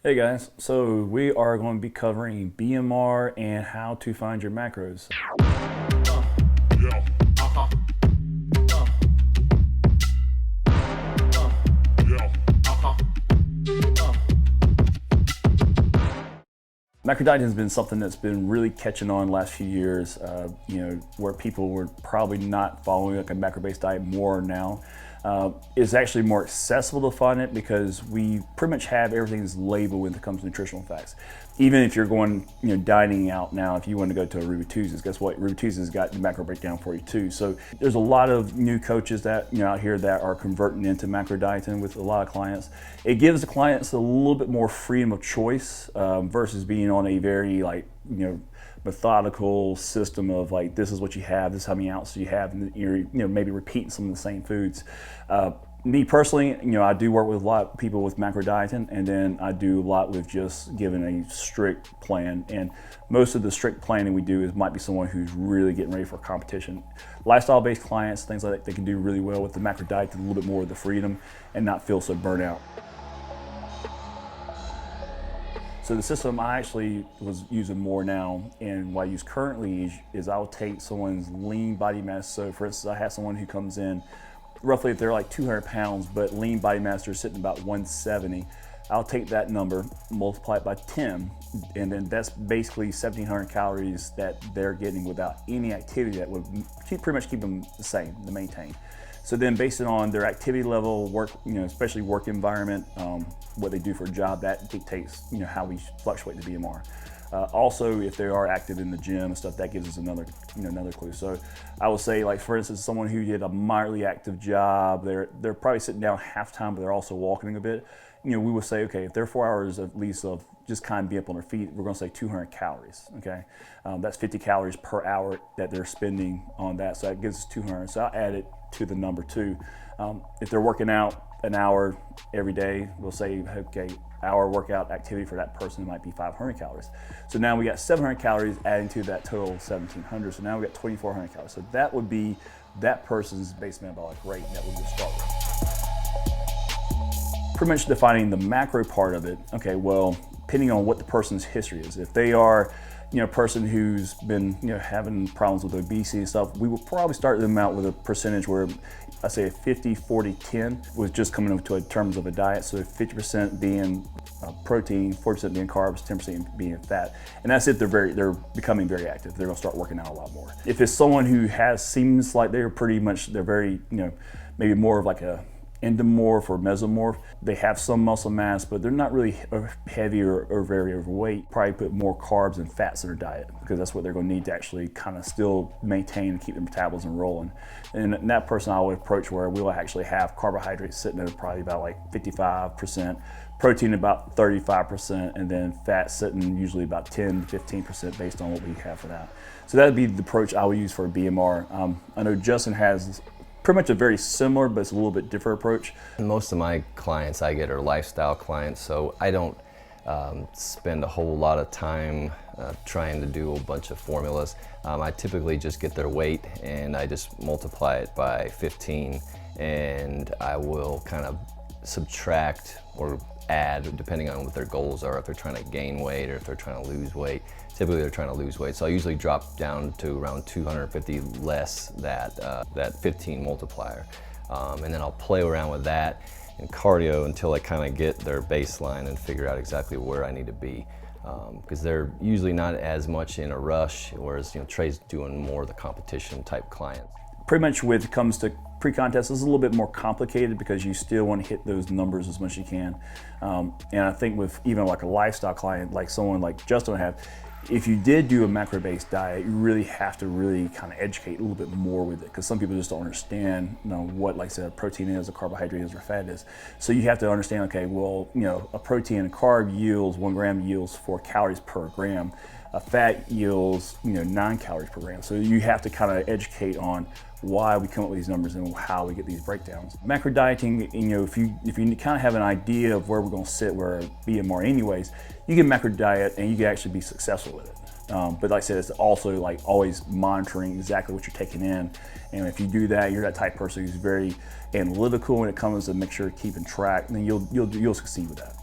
Hey guys, so we are going to be covering BMR and how to find your macros. Macro dieting has been something that's been really catching on the last few years, where people were probably not following like a macro-based diet more now. It's actually more accessible to find it because we pretty much have everything's labeled when it comes to nutritional facts. Even if you're going, dining out now, if you want to go to a Ruby Tuesdays, guess what? Ruby Tuesdays got the macro breakdown for you too. So there's a lot of new coaches that out here that are converting into macro dieting with a lot of clients. It gives the clients a little bit more freedom of choice versus being on a very methodical system of like, this is what you have, this is how many ounces you have, and you're maybe repeating some of the same foods. Me personally, I do work with a lot of people with macro dieting, and then I do a lot with just giving a strict plan. And most of the strict planning we do might be someone who's really getting ready for competition. Lifestyle-based clients, things like that, they can do really well with the macro diet, a little bit more of the freedom and not feel so burnt out. So the system I actually was using more now, and what I use currently is I'll take someone's lean body mass. So for instance, I have someone who comes in, roughly if they're like 200 pounds, but lean body mass, they're sitting about 170. I'll take that number, multiply it by 10, and then that's basically 1,700 calories that they're getting without any activity that would pretty much keep them the same, to maintain. So then based on their activity level, work, especially work environment, what they do for a job, that dictates, how we fluctuate the BMR. Also, if they are active in the gym and stuff, that gives us another clue. So I will say, like for instance, someone who did a moderately active job, they're probably sitting down half time, but they're also walking a bit. We will say, okay, if they're 4 hours at least of just kind of being up on their feet, we're going to say 200 calories. Okay, that's 50 calories per hour that they're spending on that. So that gives us 200. So I'll add it to the number too. If they're working out an hour every day, we'll say, okay, hour workout activity for that person might be 500 calories. So now we got 700 calories adding to that total 1,700. So now we got 2,400 calories. So that would be that person's base metabolic rate that we would start with. Pretty much defining the macro part of it. Okay, well, depending on what the person's history is. If they are a person who's been having problems with obesity and stuff, we will probably start them out with a percentage where I say a 50, 40, 10 was just coming into terms of a diet. So 50% being protein, 40% being carbs, 10% being fat. And that's if they're becoming very active. They're gonna start working out a lot more. If it's someone who seems like they're very, maybe more of like a endomorph or mesomorph, they have some muscle mass, but they're not really heavy or very overweight. Probably put more carbs and fats in their diet because that's what they're going to need to actually kind of still maintain and keep their metabolism rolling. And that person I would approach where we'll actually have carbohydrates sitting at probably about like 55%, protein about 35%, and then fat sitting usually about 10 to 15% based on what we have for that. So that would be the approach I would use for a BMR. I know Justin has pretty much a very similar, but it's a little bit different approach. Most of my clients I get are lifestyle clients, so I don't spend a whole lot of time trying to do a bunch of formulas. I typically just get their weight and I just multiply it by 15, and I will kind of subtract or add depending on what their goals are, if they're trying to gain weight or if they're trying to lose weight. Typically they're trying to lose weight, so I usually drop down to around 250 less that 15 multiplier. And then I'll play around with that in cardio until I kind of get their baseline and figure out exactly where I need to be. Because they're usually not as much in a rush, whereas Trey's doing more of the competition type clients. Pretty much when it comes to pre-contest, it's a little bit more complicated because you still want to hit those numbers as much as you can. And I think with even like a lifestyle client, like someone like Justin would have, if you did do a macro-based diet, you really have to really kind of educate a little bit more with it because some people just don't understand what, like I said, a protein is, a carbohydrate is, or fat is. So you have to understand, okay, well, a protein and carb yields 1 gram yields 4 calories per gram. A fat yields 9 calories per gram. So you have to kind of educate on why we come up with these numbers and how we get these breakdowns. Macro dieting, if you kind of have an idea of where we're going to sit, where BMR anyways, you can macro diet and you can actually be successful with it. But like I said, it's also like always monitoring exactly what you're taking in. And if you do that, you're that type of person who's very analytical when it comes to make sure keeping track, then you'll succeed with that.